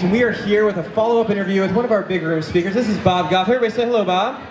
and we are here with a follow-up interview with one of our big room speakers. This is Bob Goff. Everybody say hello, Bob.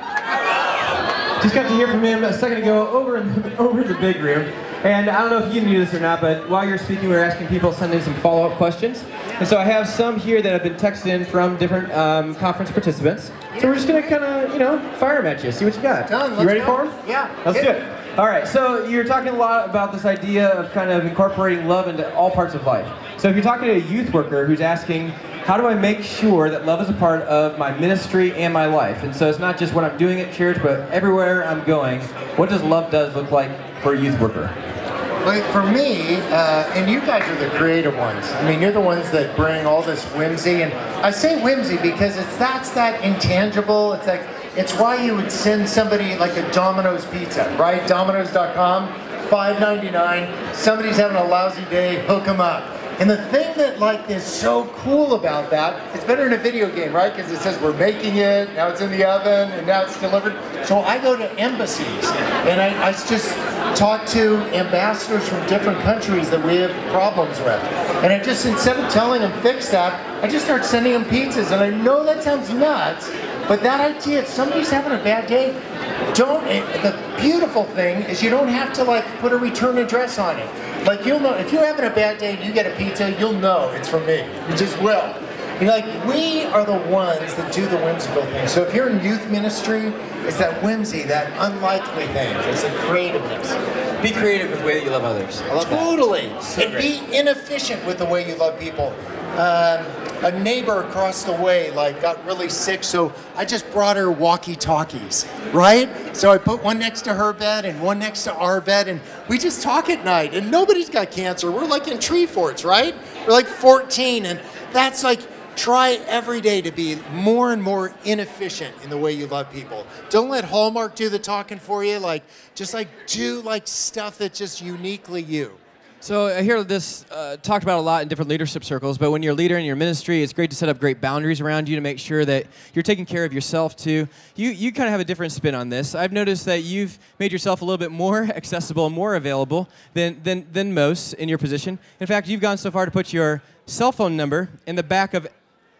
Just got to hear from him a second ago over in the big room. And I don't know if you knew this or not, but while you're speaking, we were asking people to send in some follow-up questions. And so I have some here that have been texted in from different conference participants. So we're just going to kind of, fire them at you, see what you got. Done. You ready for them? Yeah. Let's do it. All right, so you're talking a lot about this idea of kind of incorporating love into all parts of life. So if you're talking to a youth worker who's asking, how do I make sure that love is a part of my ministry and my life? And so it's not just what I'm doing at church, but everywhere I'm going, what does love look like for a youth worker? Well, for me, and you guys are the creative ones. I mean, you're the ones that bring all this whimsy, and I say whimsy because that's that intangible. It's why you would send somebody like a Domino's pizza, right? Domino's.com, $5.99. Somebody's having a lousy day, hook them up. And the thing that is so cool about that, it's better in a video game, right? Because it says we're making it, now it's in the oven, and now it's delivered. So I go to embassies, and I just talk to ambassadors from different countries that we have problems with. And I just, instead of telling them fix that, I just start sending them pizzas. And I know that sounds nuts, but that idea, if somebody's having a bad day, the beautiful thing is you don't have to put a return address on it. You'll know, if you're having a bad day and you get a pizza, you'll know it's from me. You just will. We are the ones that do the whimsical thing. So if you're in youth ministry, it's that whimsy, that unlikely thing. It's the creativeness. Be creative with the way that you love others. I love totally. That. So and great. Be inefficient with the way you love people. A neighbor across the way got really sick, so I just brought her walkie-talkies, right? So I put one next to her bed and one next to our bed, and we just talk at night, and nobody's got cancer. We're in tree forts, right? We're 14, and that's try every day to be more and more inefficient in the way you love people. Don't let Hallmark do the talking for you. Do stuff that's just uniquely you. So I hear this talked about a lot in different leadership circles, but when you're a leader in your ministry, it's great to set up great boundaries around you to make sure that you're taking care of yourself too. You kind of have a different spin on this. I've noticed that you've made yourself a little bit more accessible, more available than most in your position. In fact, you've gone so far to put your cell phone number in the back of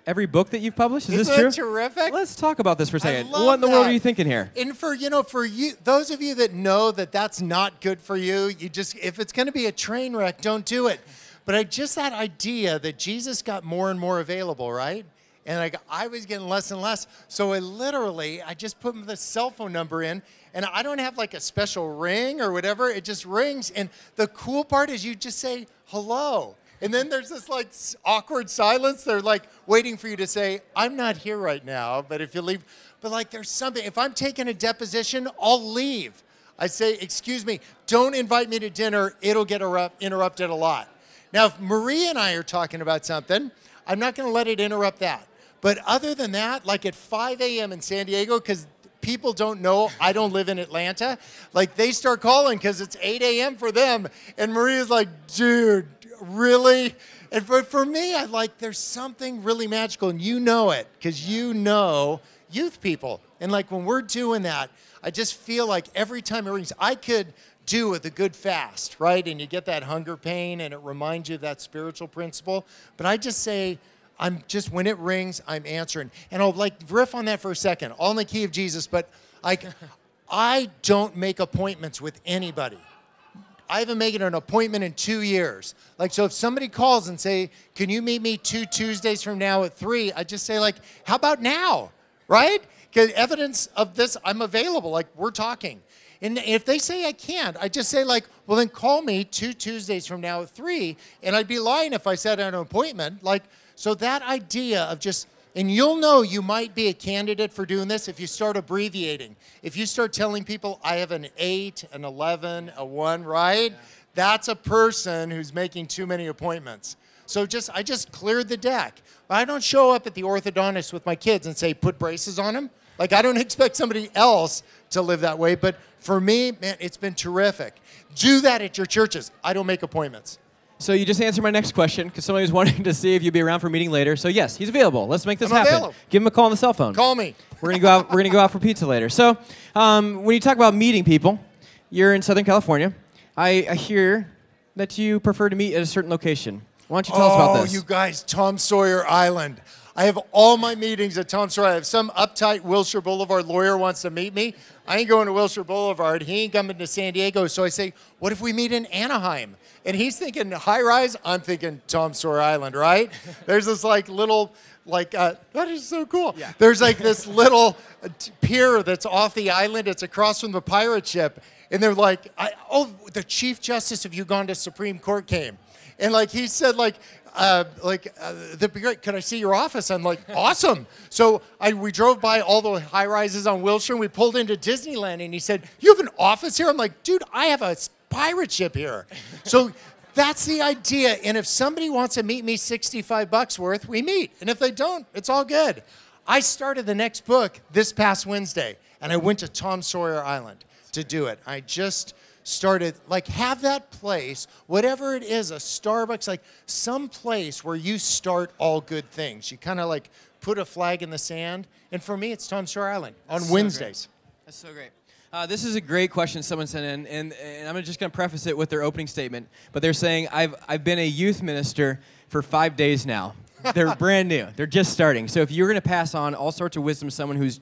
every book that you've published. Is this true? Isn't that terrific? Let's talk about this for a second. I love What in the world that. are you thinking here? And for you, those of you that know that that's not good for you, if it's going to be a train wreck, don't do it. But that idea that Jesus got more and more available, right? And I was getting less and less. So I just put the cell phone number in, and I don't have a special ring or whatever. It just rings. And the cool part is you just say hello. And then there's this awkward silence. They're waiting for you to say, I'm not here right now, but if you leave. But there's something. If I'm taking a deposition, I'll leave. I say, excuse me, don't invite me to dinner. It'll get interrupted a lot. Now, if Marie and I are talking about something, I'm not going to let it interrupt that. But other than that, at 5 a.m. in San Diego, because people don't know I don't live in Atlanta, they start calling because it's 8 a.m. for them. And Maria's dude, really? And for me, there's something really magical, and you know it, because you know youth people. And when we're doing that, I just feel every time it rings, I could do with a good fast, right? And you get that hunger pain, and it reminds you of that spiritual principle. But I just say, when it rings, I'm answering. And I'll riff on that for a second, all in the key of Jesus, but I don't make appointments with anybody. I haven't made an appointment in 2 years. So if somebody calls and say, can you meet me 2 Tuesdays from now at 3? I just say how about now, right? Because evidence of this, I'm available, we're talking. And if they say I can't, I just say well then call me 2 Tuesdays from now at 3. And I'd be lying if I said I had an appointment. So that idea of just, and you'll know you might be a candidate for doing this if you start abbreviating. If you start telling people, I have an 8, an 11, a 1, right? Yeah. That's a person who's making too many appointments. So I just cleared the deck. I don't show up at the orthodontist with my kids and say, put braces on them. I don't expect somebody else to live that way. But for me, man, it's been terrific. Do that at your churches. I don't make appointments. So you just answered my next question, because somebody was wanting to see if you'd be around for a meeting later. So yes, he's available. Let's make this happen. Available. Give him a call on the cell phone. Call me. We're gonna go out. We're gonna go out for pizza later. So when you talk about meeting people, you're in Southern California. I hear that you prefer to meet at a certain location. Why don't you tell us about this? Oh, you guys, Tom Sawyer Island. I have all my meetings at Tom Sawyer. I have some uptight Wilshire Boulevard lawyer wants to meet me. I ain't going to Wilshire Boulevard. He ain't coming to San Diego. So I say, what if we meet in Anaheim? And he's thinking high rise. I'm thinking Tom Sawyer Island, right? There's this like little, that is so cool. Yeah. There's like this little pier that's off the island. It's across from the pirate ship. And they're like, the Chief Justice of Uganda Supreme Court came. And like he said, could I see your office? I'm like, awesome. So we drove by all the high rises on Wilshire, and we pulled into Disneyland, and he said, you have an office here? I'm like, dude, I have a pirate ship here. So that's the idea. And if somebody wants to meet me $65 worth, we meet. And if they don't, it's all good. I started the next book this past Wednesday, and I went to Tom Sawyer Island to do it. I just started, have that place, whatever it is, a Starbucks, some place where you start all good things. You kind of put a flag in the sand. And for me, it's Tom Sawyer Island on Wednesdays. That's so great. This is a great question someone sent in, and I'm just going to preface it with their opening statement. But they're saying, I've been a youth minister for 5 days now. They're brand new. They're just starting. So if you're going to pass on all sorts of wisdom to someone who's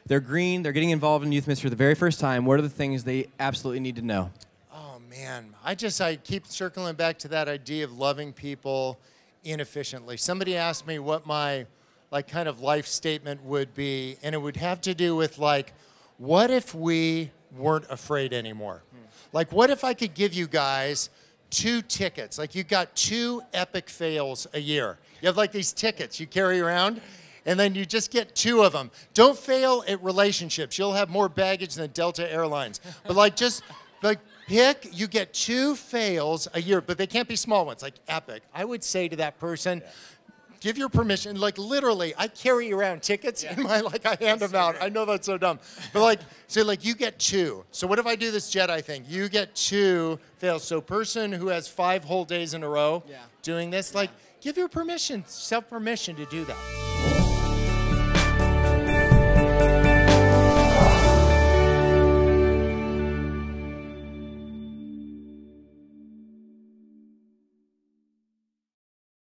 they're green, they're getting involved in youth ministry for the very first time, what are the things they absolutely need to know? Oh, man. I keep circling back to that idea of loving people inefficiently. Somebody asked me what my kind of life statement would be, and it would have to do with what if we weren't afraid anymore? What if I could give you guys 2 tickets? You got 2 epic fails a year. You have these tickets you carry around, and then you just get 2 of them. Don't fail at relationships. You'll have more baggage than Delta Airlines. But pick, you get 2 fails a year, but they can't be small ones, epic. I would say to that person, give your permission. Literally, I carry around tickets in my, I hand them out. I know that's so dumb. But you get 2. So what if I do this Jedi thing? You get 2 fails. So person who has 5 whole days in a row doing this, give your permission, self-permission to do that.